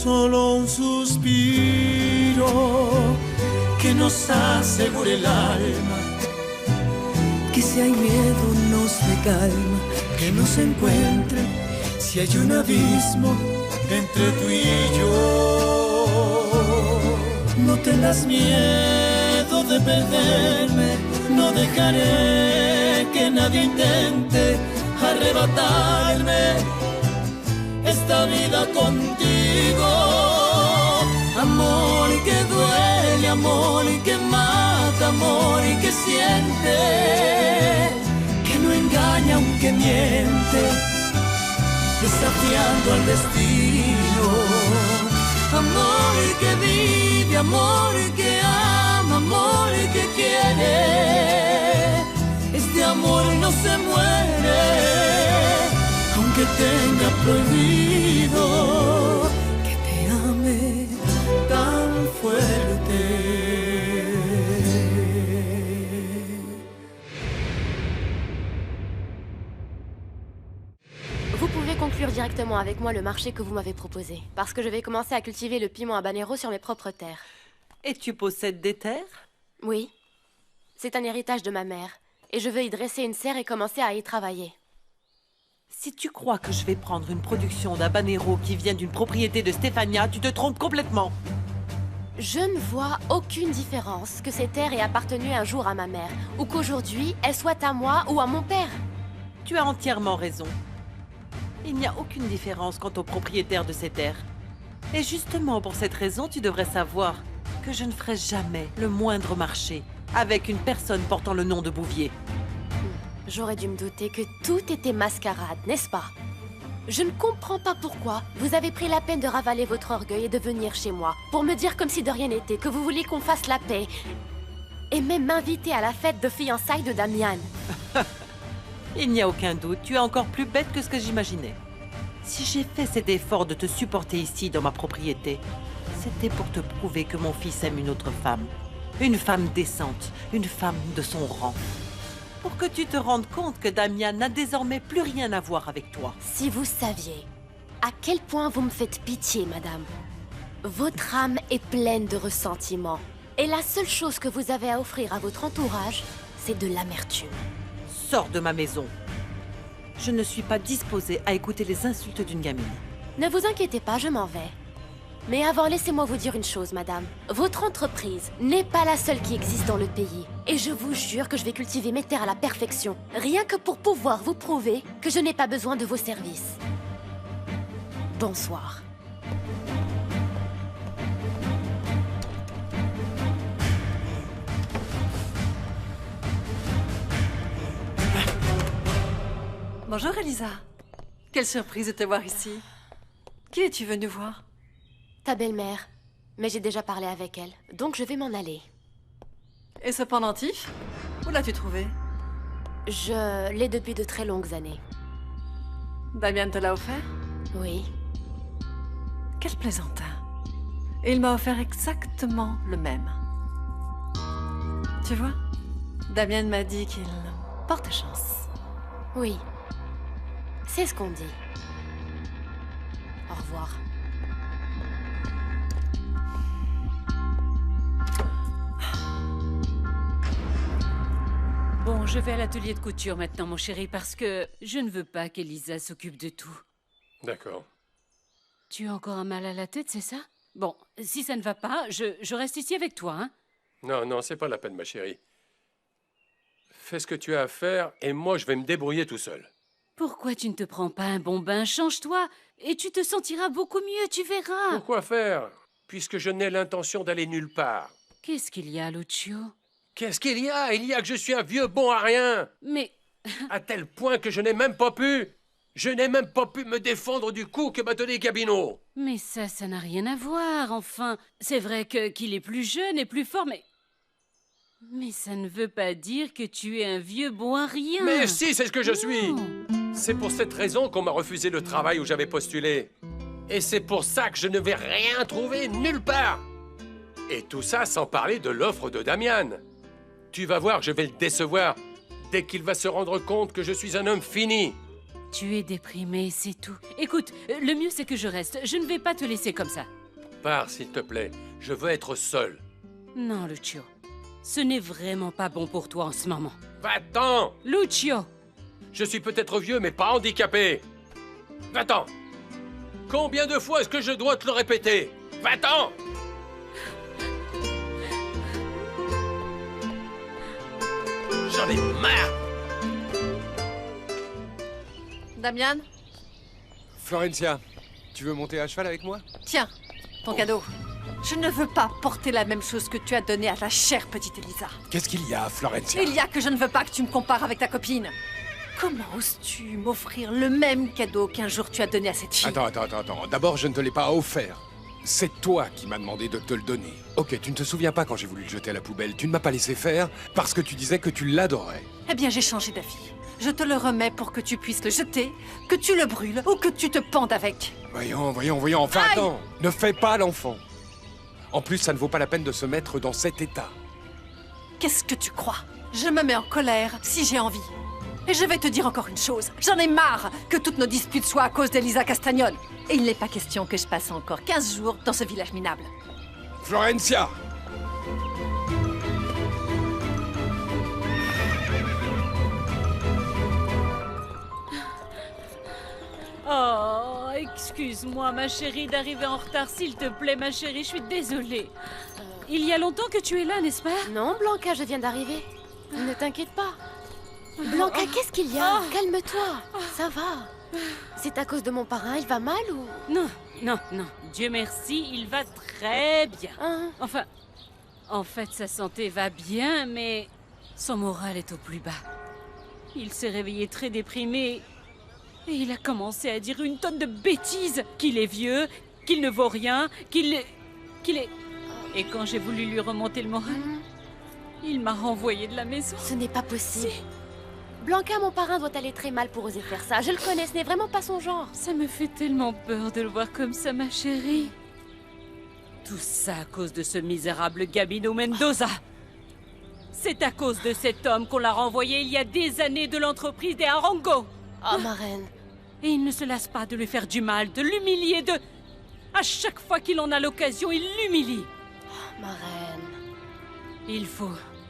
solo un suspiro que nos asegure el alma, que si hay miedo nos dé calma, que nos encuentre si hay un abismo entre tú y yo. No tengas miedo de perderme, no dejaré que nadie intente arrebatarme esta vida contigo. Amor que duele, amor que mata, amor que siente, que no engaña aunque miente, desafiando al destino. Amor que vive, amor que ama, amor que quiere. Este amor no se muere, aunque tenga prohibido que te ame tan fuerte. Vous pouvez conclure directement avec moi le marché que vous m'avez proposé, parce que je vais commencer à cultiver le piment habanero sur mes propres terres. Et tu possèdes des terres? Oui. C'est un héritage de ma mère, et je veux y dresser une serre et commencer à y travailler. Si tu crois que je vais prendre une production d'habanero qui vient d'une propriété de Stéphania, tu te trompes complètement. Je ne vois aucune différence que ces terres aient appartenu un jour à ma mère, ou qu'aujourd'hui, elles soient à moi ou à mon père. Tu as entièrement raison. Il n'y a aucune différence quant au propriétaire de ces terres. Et justement, pour cette raison, tu devrais savoir que je ne ferai jamais le moindre marché avec une personne portant le nom de Bouvier. J'aurais dû me douter que tout était mascarade, n'est-ce pas? Je ne comprends pas pourquoi vous avez pris la peine de ravaler votre orgueil et de venir chez moi pour me dire comme si de rien n'était que vous vouliez qu'on fasse la paix et même m'inviter à la fête de fiançailles de Damian. Il n'y a aucun doute, tu es encore plus bête que ce que j'imaginais. Si j'ai fait cet effort de te supporter ici dans ma propriété, c'était pour te prouver que mon fils aime une autre femme. Une femme décente, une femme de son rang. Pour que tu te rendes compte que Damian n'a désormais plus rien à voir avec toi. Si vous saviez à quel point vous me faites pitié, madame. Votre âme est pleine de ressentiment. Et la seule chose que vous avez à offrir à votre entourage, c'est de l'amertume. Sors de ma maison. Je ne suis pas disposée à écouter les insultes d'une gamine. Ne vous inquiétez pas, je m'en vais. Mais avant, laissez-moi vous dire une chose, madame. Votre entreprise n'est pas la seule qui existe dans le pays. Et je vous jure que je vais cultiver mes terres à la perfection. Rien que pour pouvoir vous prouver que je n'ai pas besoin de vos services. Bonsoir. Bonjour Elisa. Quelle surprise de te voir ici. Qui es-tu venue voir? Ta belle-mère. Mais j'ai déjà parlé avec elle, donc je vais m'en aller. Et ce pendentif? Où l'as-tu trouvé? Je l'ai depuis de très longues années. Damian te l'a offert? Oui. Quel plaisantin. Et il m'a offert exactement le même. Tu vois, Damian m'a dit qu'il porte chance. Oui. C'est ce qu'on dit. Au revoir. Bon, je vais à l'atelier de couture maintenant, mon chéri, parce que je ne veux pas qu'Elisa s'occupe de tout. D'accord. Tu as encore un mal à la tête, c'est ça? Bon, si ça ne va pas, je reste ici avec toi, hein? Non, non, c'est pas la peine, ma chérie. Fais ce que tu as à faire et moi, je vais me débrouiller tout seul. Pourquoi tu ne te prends pas un bon bain? Change-toi et tu te sentiras beaucoup mieux, tu verras. Pourquoi faire? Puisque je n'ai l'intention d'aller nulle part. Qu'est-ce qu'il y a, Lucio? Qu'est-ce qu'il y a? Il y a que je suis un vieux bon à rien. Mais... À tel point que je n'ai même pas pu. Je n'ai même pas pu me défendre du coup que m'a donné Gabino. Mais ça n'a rien à voir, enfin. C'est vrai qu'il est plus jeune et plus fort, mais... Mais ça ne veut pas dire que tu es un vieux bon à rien. Mais si, c'est ce que je suis. Non. C'est pour cette raison qu'on m'a refusé le travail où j'avais postulé. Et c'est pour ça que je ne vais rien trouver nulle part. Et tout ça sans parler de l'offre de Damian. Tu vas voir, je vais le décevoir dès qu'il va se rendre compte que je suis un homme fini. Tu es déprimé, c'est tout. Écoute, le mieux c'est que je reste. Je ne vais pas te laisser comme ça. Pars, s'il te plaît. Je veux être seul. Non, Lucio. Ce n'est vraiment pas bon pour toi en ce moment. Va-t'en! Lucio! Je suis peut-être vieux, mais pas handicapé. Va-t'en! Combien de fois est-ce que je dois te le répéter? Va-t'en! J'en ai marre! Damian, Florencia, tu veux monter à cheval avec moi? tiens, ton cadeau. Je ne veux pas porter la même chose que tu as donné à ta chère petite Elisa. Qu'est-ce qu'il y a, Florencia? Il y a que je ne veux pas que tu me compares avec ta copine. Comment oses-tu m'offrir le même cadeau qu'un jour tu as donné à cette fille? Attends. D'abord, je ne te l'ai pas offert. C'est toi qui m'as demandé de te le donner. Ok, tu ne te souviens pas quand j'ai voulu le jeter à la poubelle. Tu ne m'as pas laissé faire parce que tu disais que tu l'adorais. Eh bien, j'ai changé d'avis. Je te le remets pour que tu puisses le jeter, que tu le brûles ou que tu te pendes avec. Voyons. Enfin, Aïe! attends. Ne fais pas l'enfant. En plus, ça ne vaut pas la peine de se mettre dans cet état. Qu'est-ce que tu crois? Je me mets en colère si j'ai envie. Et je vais te dire encore une chose. J'en ai marre que toutes nos disputes soient à cause d'Elisa Castagnol. Et il n'est pas question que je passe encore 15 jours dans ce village minable. Florencia! Oh, excuse-moi, ma chérie, d'arriver en retard, s'il te plaît, ma chérie, je suis désolée. Il y a longtemps que tu es là, n'est-ce pas? Non, Blanca, je viens d'arriver. Ne t'inquiète pas. Blanca, qu'est-ce qu'il y a? Calme-toi. Ça va. C'est à cause de mon parrain, il va mal ou... Non. Dieu merci, il va très bien. Hein? Enfin, en fait, sa santé va bien, mais son moral est au plus bas. Il s'est réveillé très déprimé et il a commencé à dire une tonne de bêtises. Qu'il est vieux, qu'il ne vaut rien, qu'il est... Et quand j'ai voulu lui remonter le moral, il m'a renvoyé de la maison. Ce n'est pas possible. Blanca, mon parrain doit aller très mal pour oser faire ça. Je le connais, ce n'est vraiment pas son genre. Ça me fait tellement peur de le voir comme ça, ma chérie. Tout ça à cause de ce misérable Gabino Mendoza. C'est à cause de cet homme qu'on l'a renvoyé il y a des années de l'entreprise des Arango. Oh, ma reine. Et il ne se lasse pas de lui faire du mal, de l'humilier, de... À chaque fois qu'il en a l'occasion, il l'humilie. Oh, ma reine.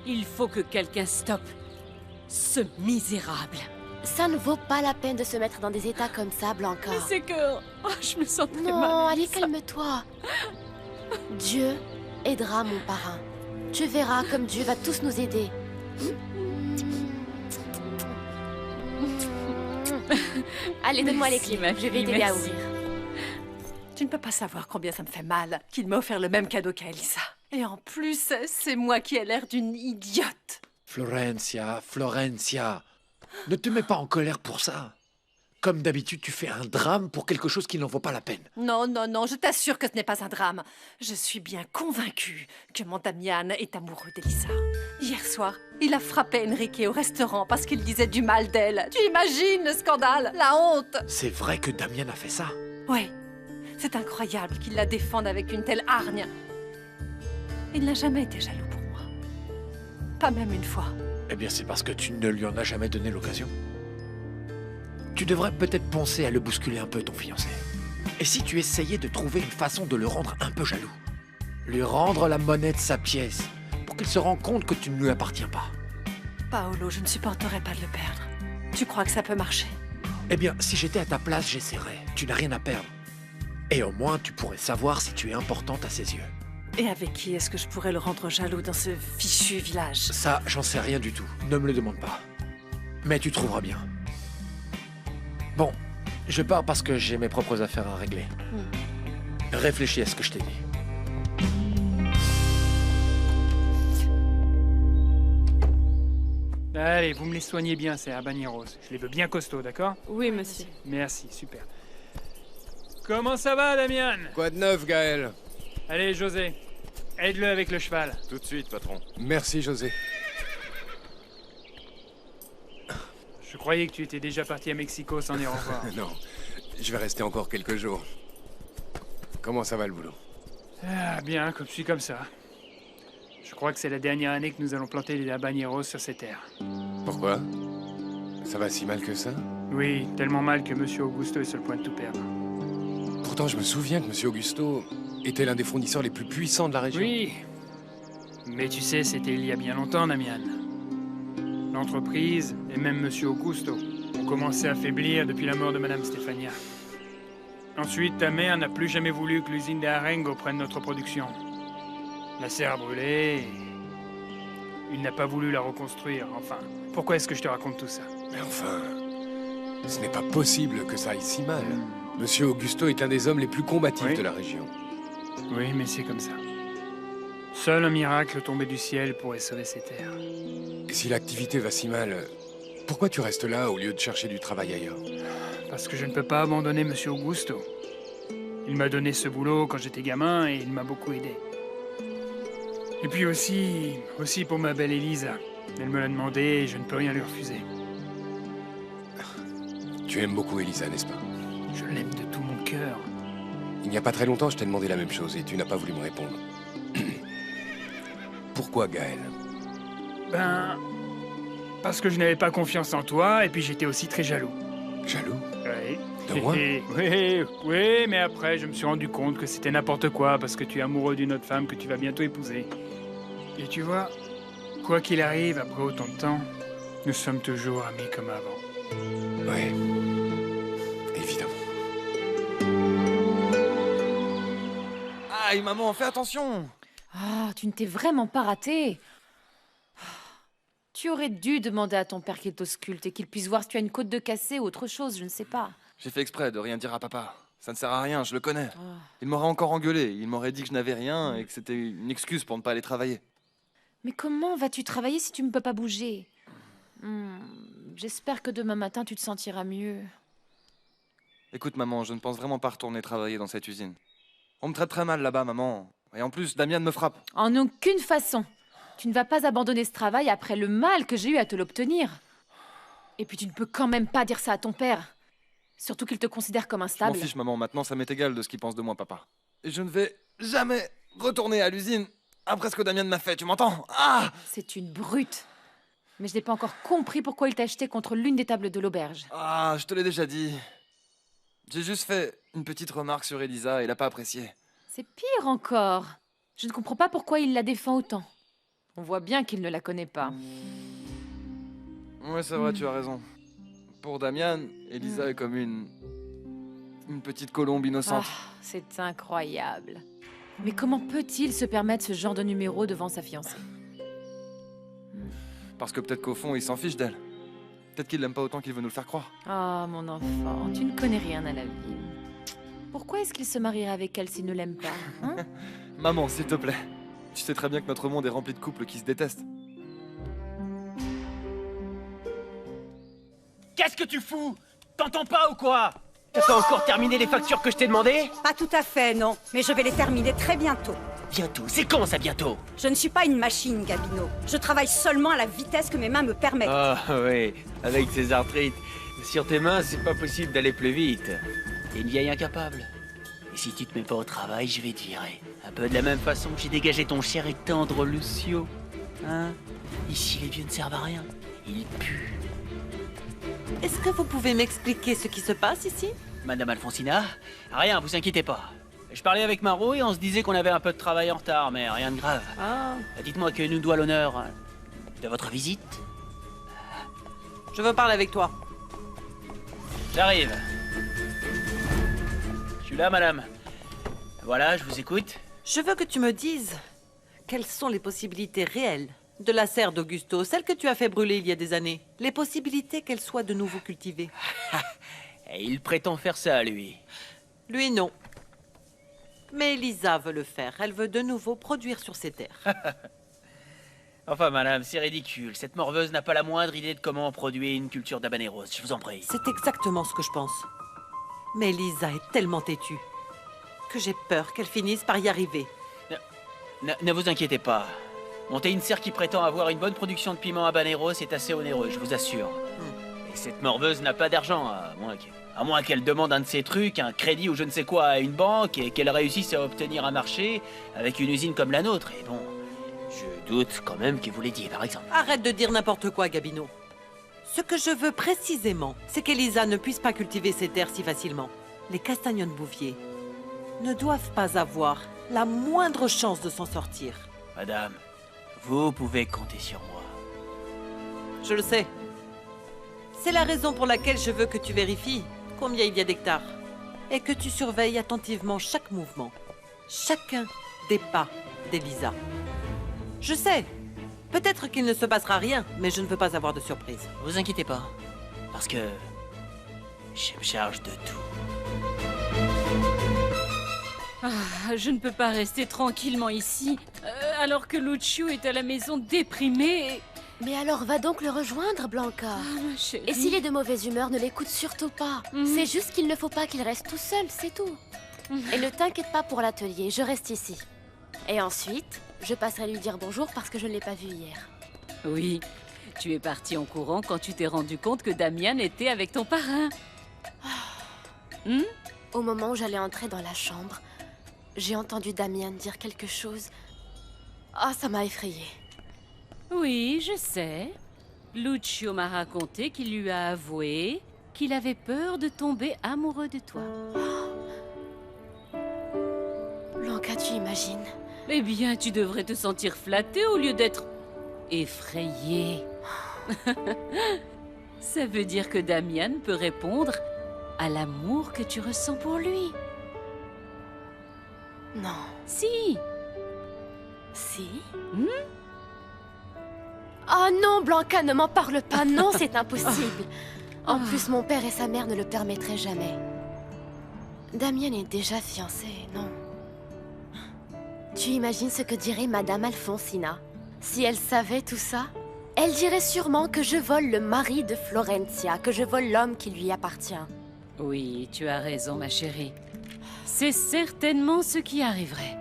Il faut que quelqu'un stoppe ce misérable. Ça ne vaut pas la peine de se mettre dans des états comme ça, Blanca. Mais c'est que... Oh, je me sens très mal. Non, allez, Ça. calme-toi. Dieu aidera mon parrain. Tu verras comme Dieu va tous nous aider. Allez, donne-moi les Merci, clés. ma Je vais fille, t'aider à merci. ouvrir. Tu ne peux pas savoir combien ça me fait mal qu'il m'a offert le même cadeau qu'à Elisa. Et en plus, c'est moi qui ai l'air d'une idiote. Florencia, ne te mets pas en colère pour ça. Comme d'habitude, tu fais un drame pour quelque chose qui n'en vaut pas la peine. Non, je t'assure que ce n'est pas un drame. Je suis bien convaincue que mon Damian est amoureux d'Elisa. Hier soir, il a frappé Enrique au restaurant parce qu'il disait du mal d'elle. Tu imagines le scandale, la honte? C'est vrai que Damien a fait ça. Oui, c'est incroyable qu'il la défende avec une telle hargne. Il n'a jamais été jaloux pour moi. Pas même une fois. Eh bien, c'est parce que tu ne lui en as jamais donné l'occasion. Tu devrais peut-être penser à le bousculer un peu, ton fiancé. Et si tu essayais de trouver une façon de le rendre un peu jaloux? Lui rendre la monnaie de sa pièce, pour qu'il se rende compte que tu ne lui appartiens pas. Paolo, je ne supporterais pas de le perdre. Tu crois que ça peut marcher? Eh bien, si j'étais à ta place, j'essaierais. Tu n'as rien à perdre. Et au moins, tu pourrais savoir si tu es importante à ses yeux. Et avec qui est-ce que je pourrais le rendre jaloux dans ce fichu village? Ça, j'en sais rien du tout. Ne me le demande pas. Mais tu trouveras bien. Bon, je pars parce que j'ai mes propres affaires à régler. Réfléchis à ce que je t'ai dit. Allez, vous me les soignez bien, ces habaneros. Je les veux bien costauds, d'accord? Oui, monsieur. Merci, super. Comment ça va, Damian? Quoi de neuf, Gaël? Allez, José, aide-le avec le cheval. Tout de suite, patron. Merci, José. Je croyais que tu étais déjà parti à Mexico sans y revoir. Non, je vais rester encore quelques jours. Comment ça va le boulot? Ah, bien, comme je suis comme ça. Je crois que c'est la dernière année que nous allons planter les habaneros sur ces terres. Pourquoi? Ça va si mal que ça? Oui, tellement mal que Monsieur Augusto est sur le point de tout perdre. Pourtant, je me souviens que Monsieur Augusto... était l'un des fournisseurs les plus puissants de la région. Oui. Mais tu sais, c'était il y a bien longtemps, Damian. L'entreprise, et même Monsieur Augusto, ont commencé à faiblir depuis la mort de Madame Stefania. Ensuite, ta mère n'a plus jamais voulu que l'usine d'Arengo prenne notre production. La serre a brûlé, et il n'a pas voulu la reconstruire. Enfin, pourquoi est-ce que je te raconte tout ça? Mais enfin, ce n'est pas possible que ça aille si mal. Monsieur Augusto est un des hommes les plus combatifs Oui. de la région. Oui, mais c'est comme ça. Seul un miracle tombé du ciel pourrait sauver ces terres. Et si l'activité va si mal, pourquoi tu restes là au lieu de chercher du travail ailleurs? Parce que je ne peux pas abandonner Monsieur Augusto. Il m'a donné ce boulot quand j'étais gamin et il m'a beaucoup aidé. Et puis aussi pour ma belle Elisa. Elle me l'a demandé et je ne peux rien lui refuser. Tu aimes beaucoup Elisa, n'est-ce pas? Je l'aime de tout mon cœur. Il n'y a pas très longtemps, je t'ai demandé la même chose et tu n'as pas voulu me répondre. Pourquoi Gaël? Ben... Parce que je n'avais pas confiance en toi et puis j'étais aussi très jaloux. Jaloux? Oui. De moi? Oui, mais après je me suis rendu compte que c'était n'importe quoi parce que tu es amoureux d'une autre femme que tu vas bientôt épouser. Et tu vois, quoi qu'il arrive, après autant de temps, nous sommes toujours amis comme avant. Ouais. Évidemment. Aïe, maman, fais attention! Ah, tu ne t'es vraiment pas raté. Tu aurais dû demander à ton père qu'il t'ausculte et qu'il puisse voir si tu as une côte de cassé ou autre chose, je ne sais pas. J'ai fait exprès de rien dire à papa. Ça ne sert à rien, je le connais. Ah. Il m'aurait encore engueulé, il m'aurait dit que je n'avais rien et que c'était une excuse pour ne pas aller travailler. Mais comment vas-tu travailler si tu ne peux pas bouger? J'espère que demain matin tu te sentiras mieux. Écoute, maman, je ne pense vraiment pas retourner travailler dans cette usine. On me traite très mal là-bas, maman. Et en plus, Damian me frappe. En aucune façon. Tu ne vas pas abandonner ce travail après le mal que j'ai eu à te l'obtenir. Et puis tu ne peux quand même pas dire ça à ton père. Surtout qu'il te considère comme Je m'en instable. fiche, maman. Maintenant, ça m'est égal de ce qu'il pense de moi, papa. Et je ne vais jamais retourner à l'usine après ce que Damian m'a fait, tu m'entends? Ah! C'est une brute. Mais je n'ai pas encore compris pourquoi il t'a acheté contre l'une des tables de l'auberge. Ah, je te l'ai déjà dit. J'ai juste fait une petite remarque sur Elisa et elle n'a pas apprécié. C'est pire encore. Je ne comprends pas pourquoi il la défend autant. On voit bien qu'il ne la connaît pas. Ouais, c'est vrai, tu as raison. Pour Damian, Elisa est comme une petite colombe innocente. Ah, c'est incroyable. Mais comment peut-il se permettre ce genre de numéro devant sa fiancée? Parce que peut-être qu'au fond, il s'en fiche d'elle. Peut-être qu'il l'aime pas autant qu'il veut nous le faire croire. Ah, mon enfant, tu ne connais rien à la vie. Pourquoi est-ce qu'il se marierait avec elle s'il ne l'aime pas, hein? Maman, s'il te plaît. Tu sais très bien que notre monde est rempli de couples qui se détestent. Qu'est-ce que tu fous? T'entends pas ou quoi? T'as pas encore terminé les factures que je t'ai demandé? Pas tout à fait, non. Mais je vais les terminer très bientôt. Bientôt? C'est quand ça bientôt? Je ne suis pas une machine, Gabino. Je travaille seulement à la vitesse que mes mains me permettent. Ah oui, avec tes arthrites. Sur tes mains, c'est pas possible d'aller plus vite. T'es une vieille incapable. Et si tu te mets pas au travail, je vais te virer. Un peu de la même façon que j'ai dégagé ton cher et tendre Lucio. Hein? Ici, les vieux ne servent à rien. Ils puent. Est-ce que vous pouvez m'expliquer ce qui se passe ici? Madame Alfonsina? Rien, vous inquiétez pas. Je parlais avec Marot et on se disait qu'on avait un peu de travail en retard, mais rien de grave. Ah, Dites-moi que nous doit l'honneur de votre visite. je veux parler avec toi. J'arrive. Je suis là, madame. Voilà, je vous écoute. Je veux que tu me dises quelles sont les possibilités réelles de la serre d'Augusto, celle que tu as fait brûler il y a des années. Les possibilités qu'elle soit de nouveau cultivée. Et il prétend faire ça, lui. Lui, non. Mais Elisa veut le faire. Elle veut de nouveau produire sur ses terres. Enfin, madame, c'est ridicule. Cette morveuse n'a pas la moindre idée de comment produire une culture d'habaneros, je vous en prie. C'est exactement ce que je pense. Mais Elisa est tellement têtue que j'ai peur qu'elle finisse par y arriver. Ne vous inquiétez pas. Monter une serre qui prétend avoir une bonne production de piment habanero, c'est assez onéreux, je vous assure. Et cette morveuse n'a pas d'argent, à moins qu'elle demande un de ces trucs, un crédit ou je ne sais quoi à une banque, et qu'elle réussisse à obtenir un marché avec une usine comme la nôtre. Et bon, je doute quand même que vous l'aidiez, par exemple. Arrête de dire n'importe quoi, Gabino. Ce que je veux précisément, c'est qu'Elisa ne puisse pas cultiver ses terres si facilement. Les Castagnone Bouvier ne doivent pas avoir la moindre chance de s'en sortir. Madame, vous pouvez compter sur moi. Je le sais. C'est la raison pour laquelle je veux que tu vérifies combien il y a d'hectares et que tu surveilles attentivement chaque mouvement, chacun des pas d'Elisa. Je sais, peut-être qu'il ne se passera rien, mais je ne veux pas avoir de surprise. Vous inquiétez pas, parce que je me charge de tout. Ah, je ne peux pas rester tranquillement ici, alors que Lucio est à la maison déprimé et... Mais alors va donc le rejoindre, Blanca. Ah, ma chérie. Et s'il est de mauvaise humeur, ne l'écoute surtout pas. C'est juste qu'il ne faut pas qu'il reste tout seul, c'est tout. Et ne t'inquiète pas pour l'atelier, je reste ici. Et ensuite, je passerai lui dire bonjour parce que je ne l'ai pas vu hier. Oui, tu es parti en courant quand tu t'es rendu compte que Damian était avec ton parrain. Au moment où j'allais entrer dans la chambre, j'ai entendu Damian dire quelque chose. Ah, ça m'a effrayée. Oui, je sais. Lucio m'a raconté qu'il lui a avoué qu'il avait peur de tomber amoureux de toi. Blanca, tu imagines? Eh bien, tu devrais te sentir flattée au lieu d'être effrayée. Ça veut dire que Damian peut répondre à l'amour que tu ressens pour lui. Non. Si. Si? Oh non, Blanca, ne m'en parle pas. Non, c'est impossible. En plus, mon père et sa mère ne le permettraient jamais. Damien est déjà fiancé, non? Tu imagines ce que dirait Madame Alfonsina? Si elle savait tout ça, elle dirait sûrement que je vole le mari de Florencia, que je vole l'homme qui lui appartient. Oui, tu as raison, ma chérie. C'est certainement ce qui arriverait.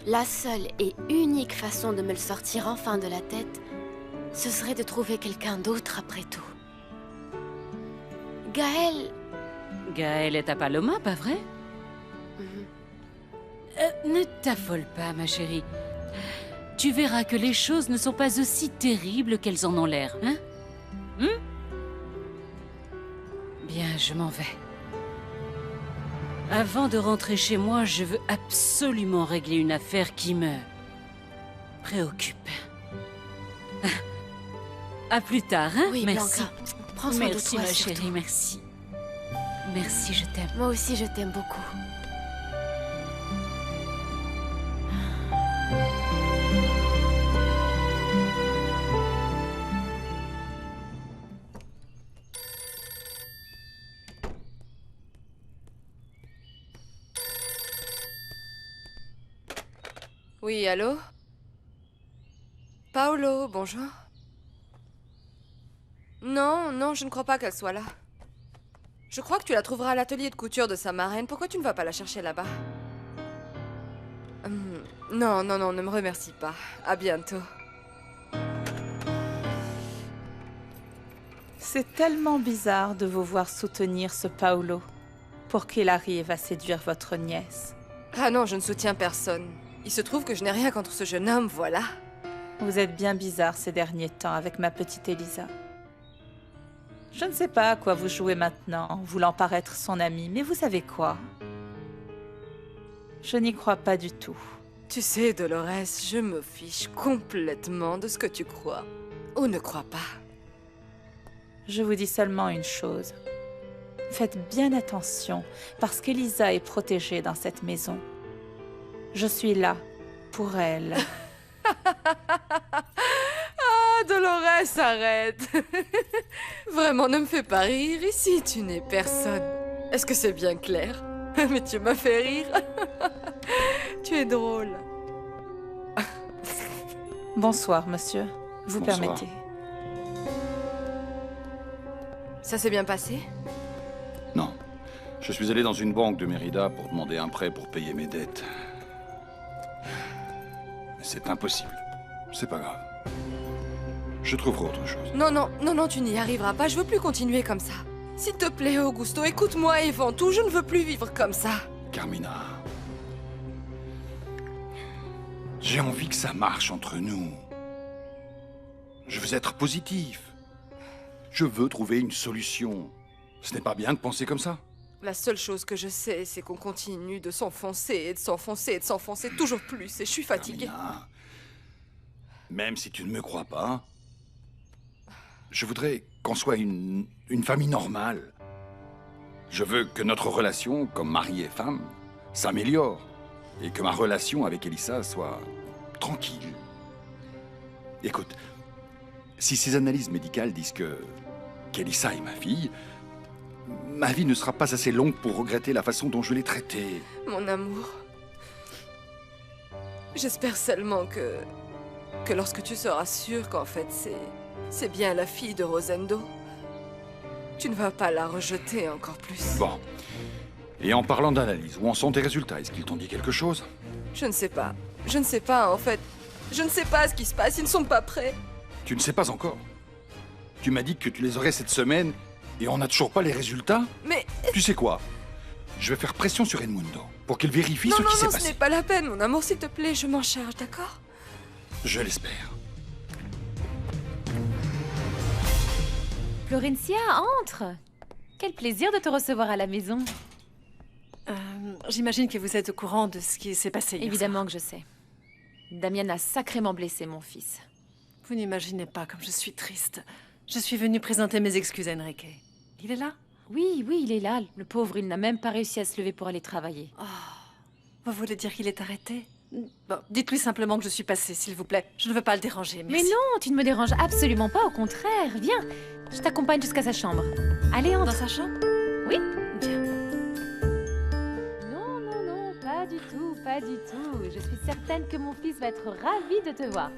La seule et unique façon de me le sortir enfin de la tête, ce serait de trouver quelqu'un d'autre après tout. Gaël... Gaël est à Paloma, pas vrai? Ne t'affole pas, ma chérie. Tu verras que les choses ne sont pas aussi terribles qu'elles en ont l'air, hein? Bien, je m'en vais. Avant de rentrer chez moi, je veux absolument régler une affaire qui me préoccupe. À plus tard, hein? Oui, merci. Blanca, prends soin de Merci, toi, ma surtout. chérie, merci. Merci, je t'aime. Moi aussi, je t'aime beaucoup. Oui, allô? Paolo, bonjour. Non, non, je ne crois pas qu'elle soit là. Je crois que tu la trouveras à l'atelier de couture de sa marraine. Pourquoi tu ne vas pas la chercher là-bas? Non, non, non, ne me remercie pas. À bientôt. C'est tellement bizarre de vous voir soutenir ce Paolo pour qu'il arrive à séduire votre nièce. Ah non, je ne soutiens personne. Il se trouve que je n'ai rien contre ce jeune homme, voilà. Vous êtes bien bizarre ces derniers temps avec ma petite Elisa. Je ne sais pas à quoi vous jouez maintenant, voulant paraître son amie, mais vous savez quoi? Je n'y crois pas du tout. Tu sais, Dolores, je me fiche complètement de ce que tu crois. Ou ne crois pas. Je vous dis seulement une chose. Faites bien attention, parce qu'Elisa est protégée dans cette maison. Je suis là, pour elle. Ah, Dolores, arrête. Vraiment, ne me fais pas rire. Ici, tu n'es personne. Est-ce que c'est bien clair? Mais tu m'as fait rire. Tu es drôle. Bonsoir, monsieur. Vous Bonsoir. permettez? Ça s'est bien passé? Non. Je suis allé dans une banque de Mérida pour demander un prêt pour payer mes dettes. Mais c'est impossible. C'est pas grave. Je trouverai autre chose. Non, non, non, non, tu n'y arriveras pas. Je veux plus continuer comme ça. S'il te plaît, Augusto, écoute-moi et vends tout. Je ne veux plus vivre comme ça. Carmina. J'ai envie que ça marche entre nous. Je veux être positif. Je veux trouver une solution. Ce n'est pas bien de penser comme ça. La seule chose que je sais, c'est qu'on continue de s'enfoncer et de s'enfoncer et de s'enfoncer toujours plus, et je suis fatiguée. Carmina, même si tu ne me crois pas, je voudrais qu'on soit une famille normale. Je veux que notre relation, comme mari et femme, s'améliore. Et que ma relation avec Elissa soit tranquille. Écoute, si ces analyses médicales disent qu'Elissa est ma vie ne sera pas assez longue pour regretter la façon dont je l'ai traitée. Mon amour, j'espère seulement que lorsque tu seras sûr qu'en fait c'est bien la fille de Rosendo, tu ne vas pas la rejeter encore plus. Bon. Et en parlant d'analyse, où en sont tes résultats? Est-ce qu'ils t'ont dit quelque chose? Je ne sais pas. Je ne sais pas, en fait. Je ne sais pas ce qui se passe. Ils ne sont pas prêts. Tu ne sais pas encore. Tu m'as dit que tu les aurais cette semaine et on n'a toujours pas les résultats? Mais... Tu sais quoi? Je vais faire pression sur Edmundo pour qu'il vérifie ce qui s'est Non, ce passé. n'est pas la peine, mon amour. S'il te plaît, je m'en charge, d'accord? Je l'espère. Florencia, entre! Quel plaisir de te recevoir à la maison. J'imagine que vous êtes au courant de ce qui s'est passé hier Évidemment que je sais. Damien a sacrément blessé mon fils. Vous n'imaginez pas comme je suis triste. Je suis venue présenter mes excuses à Enrique. Il est là? Oui, il est là. Le pauvre, il n'a même pas réussi à se lever pour aller travailler. Oh, vous voulez dire qu'il est arrêté? Bon, dites-lui simplement que je suis passée, s'il vous plaît. Je ne veux pas le déranger, merci. Mais non, tu ne me déranges absolument pas, au contraire. Viens, je t'accompagne jusqu'à sa chambre. Allez, entre. Dans sa chambre? Oui. Bien. Non, pas du tout, pas du tout. Je suis certaine que mon fils va être ravi de te voir.